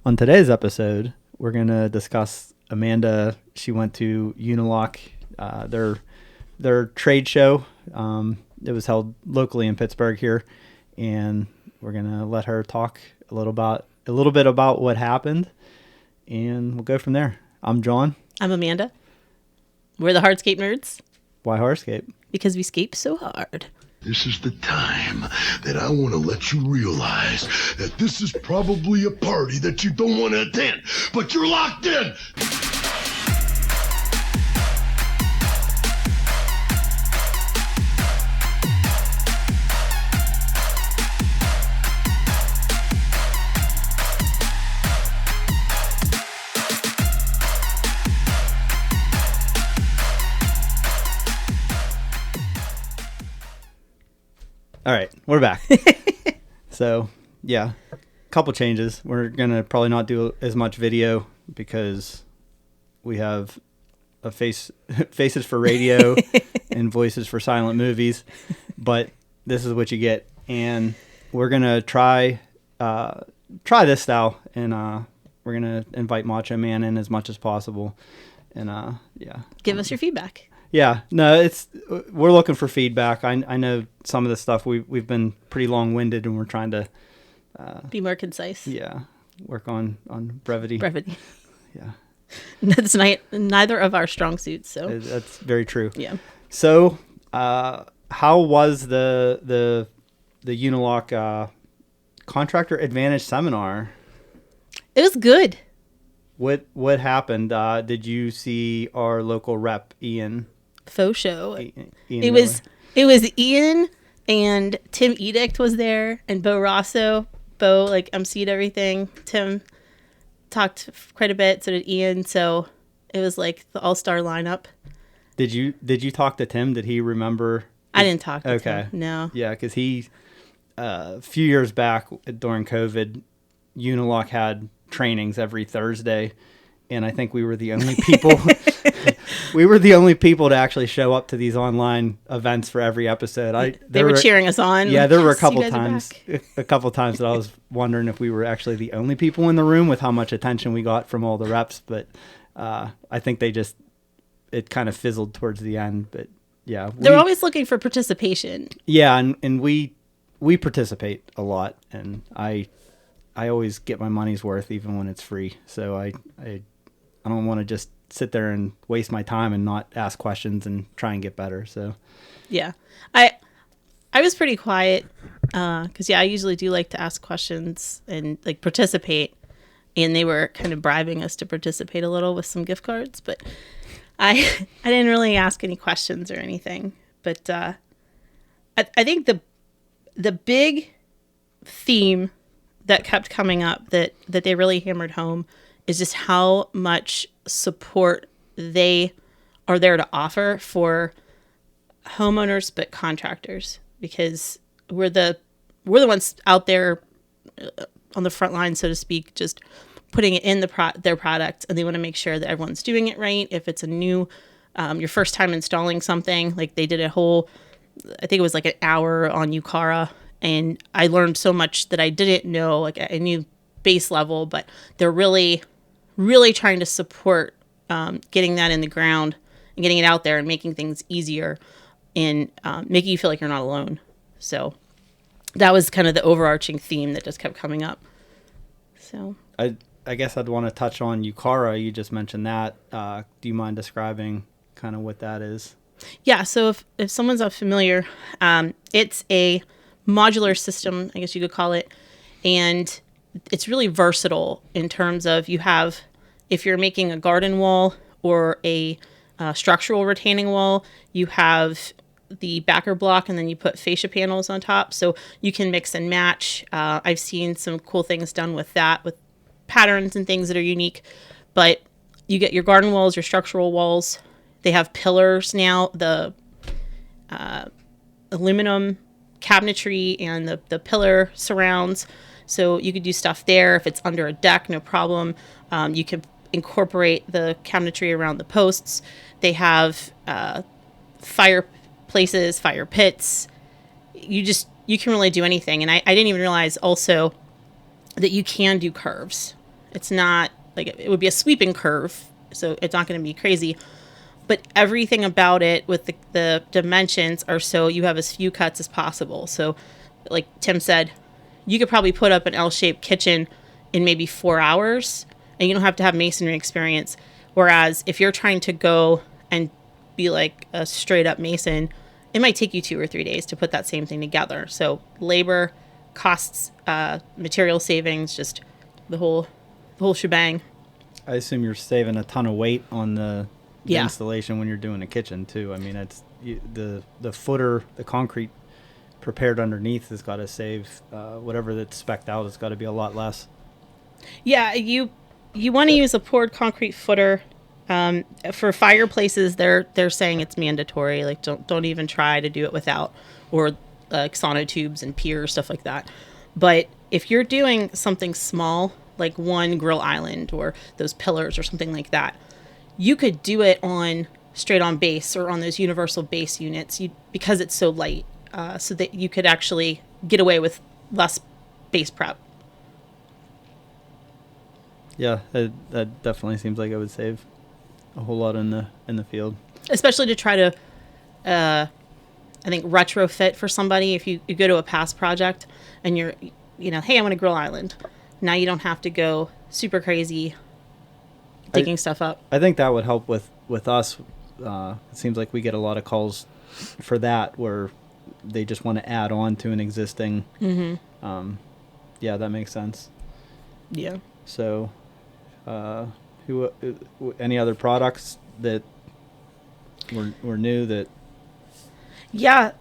On today's episode, we're going to discuss Amanda. She went to Unilock, their trade show. It was held locally in Pittsburgh here, and we're going to let her talk a little bit about what happened, and we'll go from there. I'm John. I'm Amanda. We're the Hardscape Nerds. Why Hardscape? Because we scape so hard. This is the time that I want to let you realize that this is probably a party that you don't want to attend, but you're locked in. All right, we're back. So, yeah, a couple changes. We're going to probably not do as much video because we have a faces for radio and voices for silent movies, but this is what you get. And we're going to try this style, and we're going to invite Macho Man in as much as possible. And, yeah. Give us your feedback. Yeah, no, we're looking for feedback. I know some of the stuff we've been pretty long-winded, and we're trying to be more concise. Yeah, work on brevity. Brevity. Yeah, that's neither of our strong suits. So that's very true. Yeah. So, how was the Unilock Contractor Advantage seminar? It was good. What happened? Did you see our local rep, Ian? Faux show. Ian it was Ian and Tim Edict was there, and Bo Rosso. Bo emceed everything. Tim talked quite a bit. So did Ian. So it was like the all-star lineup. Did you talk to Tim? Did he remember? I didn't talk to Tim. No. Yeah, because he a few years back during COVID, Unilock had trainings every Thursday, and I think we were the only people to actually show up to these online events for every episode. They were cheering us on. Yeah, there were a couple times that I was wondering if we were actually the only people in the room with how much attention we got from all the reps, but I think it kind of fizzled towards the end. But yeah, they're always looking for participation. Yeah, and we participate a lot, and I always get my money's worth even when it's free. So I don't want to just sit there and waste my time and not ask questions and try and get better. So yeah, I was pretty quiet because I usually do like to ask questions and participate, and they were kind of bribing us to participate a little with some gift cards, but I didn't really ask any questions or anything. But I think the big theme that kept coming up that they really hammered home is just how much support they are there to offer for homeowners, but contractors, because we're the ones out there on the front line, so to speak, just putting it in their product, and they want to make sure that everyone's doing it right. If it's a new, your first time installing something, they did a whole, I think it was an hour on Ucara. And I learned so much that I didn't know. I knew base level, but they're really, really trying to support getting that in the ground and getting it out there and making things easier and making you feel like you're not alone. So that was kind of the overarching theme that just kept coming up. So I guess I'd want to touch on Ucara. You just mentioned that. Do you mind describing kind of what that is? Yeah. So if someone's not familiar, it's a modular system, I guess you could call it, and it's really versatile in terms of if you're making a garden wall or a structural retaining wall, you have the backer block and then you put fascia panels on top, so you can mix and match. I've seen some cool things done with that, with patterns and things that are unique, but you get your garden walls, your structural walls. They have pillars now, the aluminum cabinetry and the pillar surrounds, so you could do stuff there. If it's under a deck, no problem. You can incorporate the cabinetry around the posts. They have fireplaces, fire pits. You can really do anything. And I didn't even realize also that you can do curves. It's not like it would be a sweeping curve, so it's not going to be crazy. But everything about it with the dimensions are so you have as few cuts as possible. So, like Tim said, you could probably put up an L-shaped kitchen in maybe 4 hours, and you don't have to have masonry experience. Whereas if you're trying to go and be like a straight up mason, it might take you 2 or 3 days to put that same thing together. So labor, costs, material savings, just the whole shebang. I assume you're saving a ton of weight on the Yeah. installation when you're doing a kitchen too. I mean, the footer, the concrete prepared underneath has got to save whatever that's spec'd out. It's got to be a lot less. Yeah, you want to use a poured concrete footer. For fireplaces, they're saying it's mandatory. Like don't even try to do it without, or sonotubes and piers, stuff like that. But if you're doing something small, like one grill island or those pillars or something like that, you could do it on straight on base or on those universal base units because it's so light, so that you could actually get away with less base prep. Yeah, that definitely seems like it would save a whole lot in the field. Especially to try to, I think, retrofit for somebody. If you go to a past project and you're, hey, I want a grill island. Now you don't have to go super crazy digging stuff up. I think that would help with us. It seems like we get a lot of calls for that where they just want to add on to an existing. Mm-hmm. Yeah, that makes sense. Yeah. So, any other products that were new that? Yeah,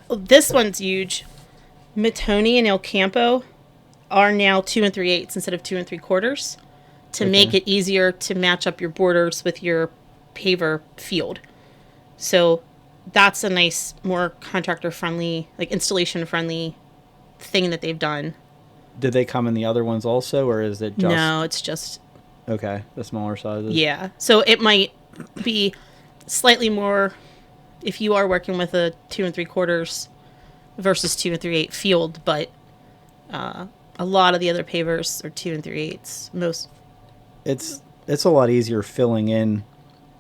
this one's huge. Matoni and El Campo are now 2 3/8 instead of 2 3/4 to make it easier to match up your borders with your paver field. So that's a nice, more contractor friendly, like installation friendly thing that they've done. Did they come in the other ones also, or is it just? No, it's just. Okay, the smaller sizes. Yeah, so it might be slightly more if you are working with a 2 3/4 versus 2 3/8 field, but a lot of the other pavers are 2 3/8. Most. It's a lot easier filling in,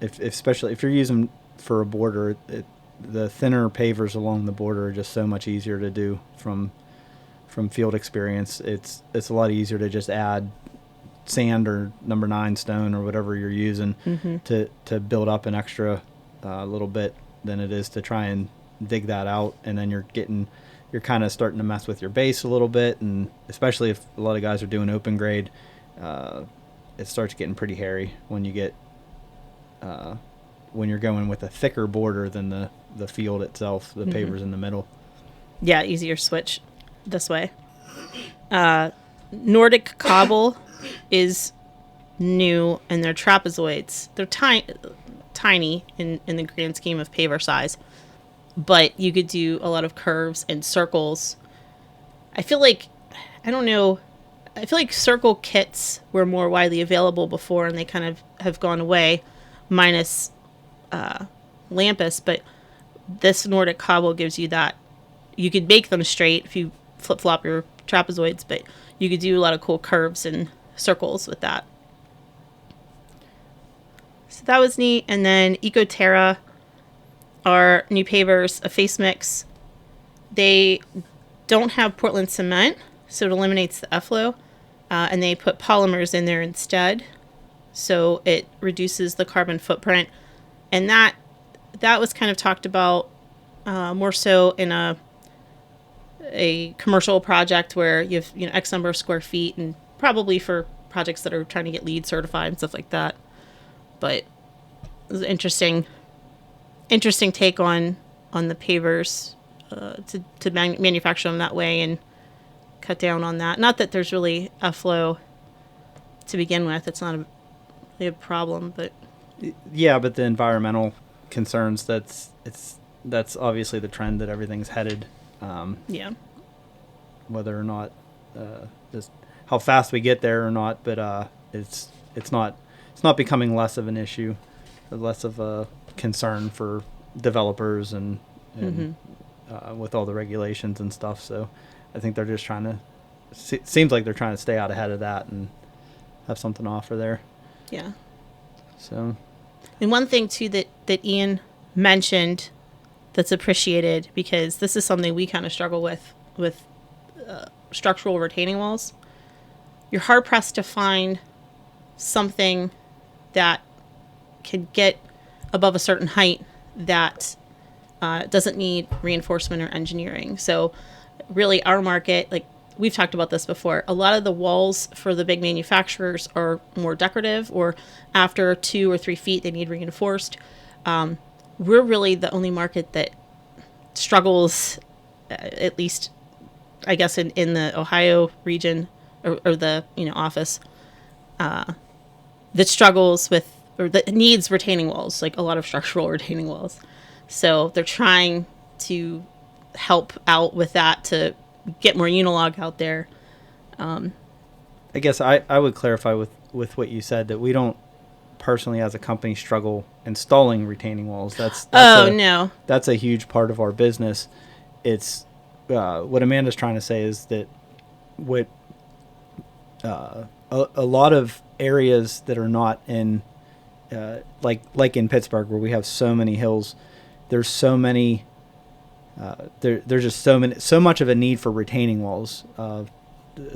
especially if you're using for a border. The thinner pavers along the border are just so much easier to do from field experience. It's a lot easier to just add sand or number 9 stone or whatever you're using to build up an extra little bit than it is to try and dig that out, and then you're kind of starting to mess with your base a little bit, and especially if a lot of guys are doing open grade, it starts getting pretty hairy when you get when you're going with a thicker border than the field itself, the pavers in the middle. Yeah, easier switch this way. Nordic Cobble is new, and they're trapezoids. They're tiny in the grand scheme of paver size, but you could do a lot of curves and circles. I feel like circle kits were more widely available before, and they kind of have gone away, minus Lampus, but this Nordic Cobble gives you that. You could make them straight if you flip-flop your trapezoids, but you could do a lot of cool curves and circles with that. So that was neat. And then Ecoterra are new pavers, a face mix. They don't have Portland cement, so it eliminates the effluent, and they put polymers in there instead, so it reduces the carbon footprint. And that was kind of talked about more so in a commercial project where you have X number of square feet, and probably for projects that are trying to get LEED certified and stuff like that. But it was an interesting take on the pavers to manufacture them that way and cut down on that. Not that there's really effluent to begin with; it's not really a problem, but yeah, but the environmental concerns, that's obviously the trend that everything's headed. Yeah. Whether or not just how fast we get there or not, but it's not becoming less of an issue, less of a concern for developers and with all the regulations and stuff. So I think they're just trying to seems like they're trying to stay out ahead of that and have something to offer there. Yeah. So, and one thing too that Ian mentioned that's appreciated, because this is something we kind of struggle with structural retaining walls. You're hard pressed to find something that can get above a certain height that doesn't need reinforcement or engineering. So really our market, like we've talked about this before, a lot of the walls for the big manufacturers are more decorative, or after 2 or 3 feet they need reinforced. We're really the only market that struggles, at least I guess in the Ohio region or the office, that struggles with, or that needs retaining walls, like a lot of structural retaining walls. So they're trying to help out with that to get more Unilog out there. I guess I would clarify with what you said, that we don't personally as a company struggle installing retaining walls. That's no. That's a huge part of our business. It's what Amanda's trying to say is that what a lot of areas that are not in like in Pittsburgh, where we have so many hills, there's so many there's just so much of a need for retaining walls,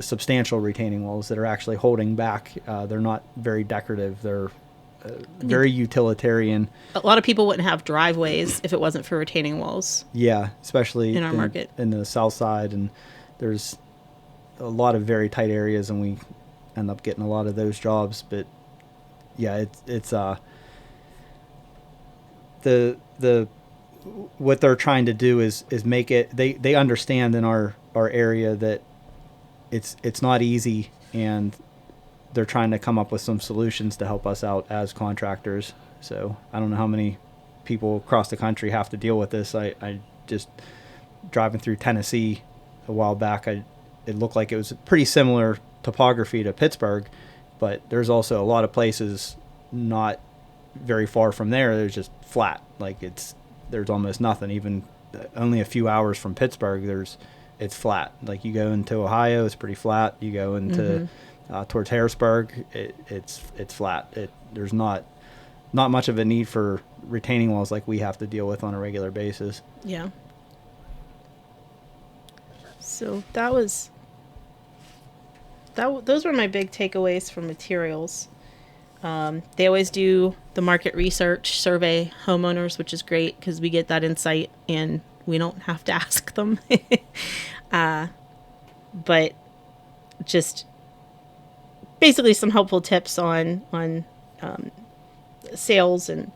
substantial retaining walls that are actually holding back. They're not very decorative. They're very utilitarian. A lot of people wouldn't have driveways if it wasn't for retaining walls. Yeah, especially in our market, in the south side, and there's a lot of very tight areas, and we end up getting a lot of those jobs. But yeah, it's the what they're trying to do is make it. They understand in our area that it's not easy, and they're trying to come up with some solutions to help us out as contractors. So I don't know how many people across the country have to deal with this. I just driving through Tennessee a while back, it looked like it was pretty similar topography to Pittsburgh, but there's also a lot of places not very far from there. There's just flat. Like there's almost nothing. Even only a few hours from Pittsburgh, it's flat. Like you go into Ohio, it's pretty flat. You go into towards Harrisburg, it's flat. There's not much of a need for retaining walls like we have to deal with on a regular basis. Yeah. So those were my big takeaways from materials. They always do the market research, survey homeowners, which is great because we get that insight and we don't have to ask them. But just basically some helpful tips on sales and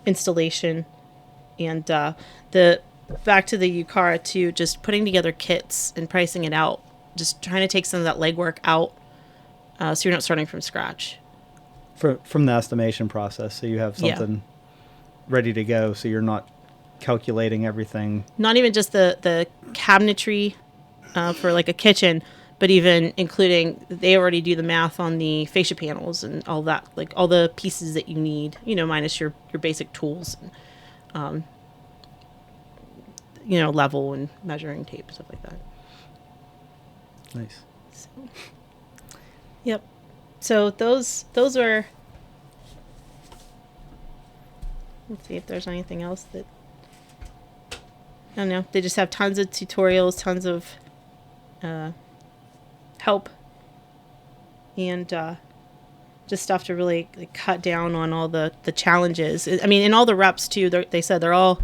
installation, and the back to the Ucara too, just putting together kits and pricing it out, just trying to take some of that legwork out, so you're not starting from scratch. From the estimation process, so you have something ready to go, so you're not calculating everything. Not even just the cabinetry for like a kitchen, but even including, they already do the math on the fascia panels and all that, like all the pieces that you need, minus your basic tools, and, level and measuring tape, stuff like that. Nice. So, yep. So those are, let's see if there's anything else that, I don't know. They just have tons of tutorials, tons of help, and just stuff to really cut down on all the challenges. I mean, and all the reps too, they said they're all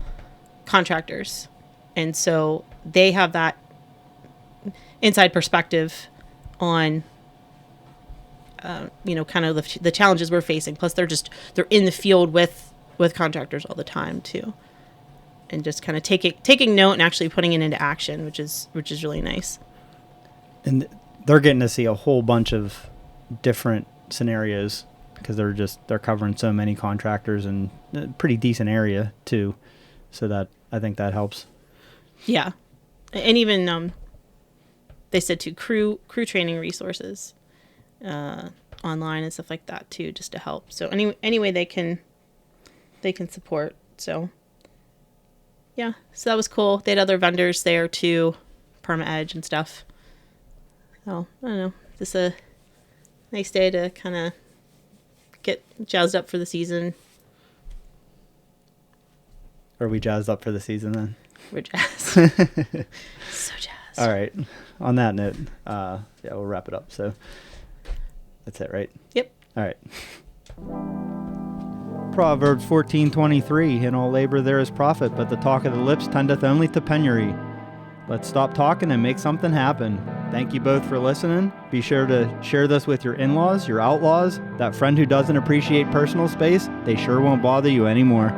contractors, and so they have that inside perspective on kind of the challenges we're facing. Plus they're in the field with contractors all the time too, and just kind of taking note and actually putting it into action, which is really nice. And they're getting to see a whole bunch of different scenarios because they're covering so many contractors in a pretty decent area too. So that, I think that helps. Yeah. And even they said to crew training resources online and stuff like that too, just to help. So any way they can support. So yeah, so that was cool. They had other vendors there too, Perma Edge and stuff. So I don't know, just a Nice day to kind of get jazzed up for the season. Are we jazzed up for the season then? We're jazzed. So jazzed. All right. On that note, yeah, we'll wrap it up. So that's it, right? Yep. All right. Proverbs 14:23, in all labor there is profit, but the talk of the lips tendeth only to penury. Let's stop talking and make something happen. Thank you both for listening. Be sure to share this with your in-laws, your outlaws, that friend who doesn't appreciate personal space. They sure won't bother you anymore.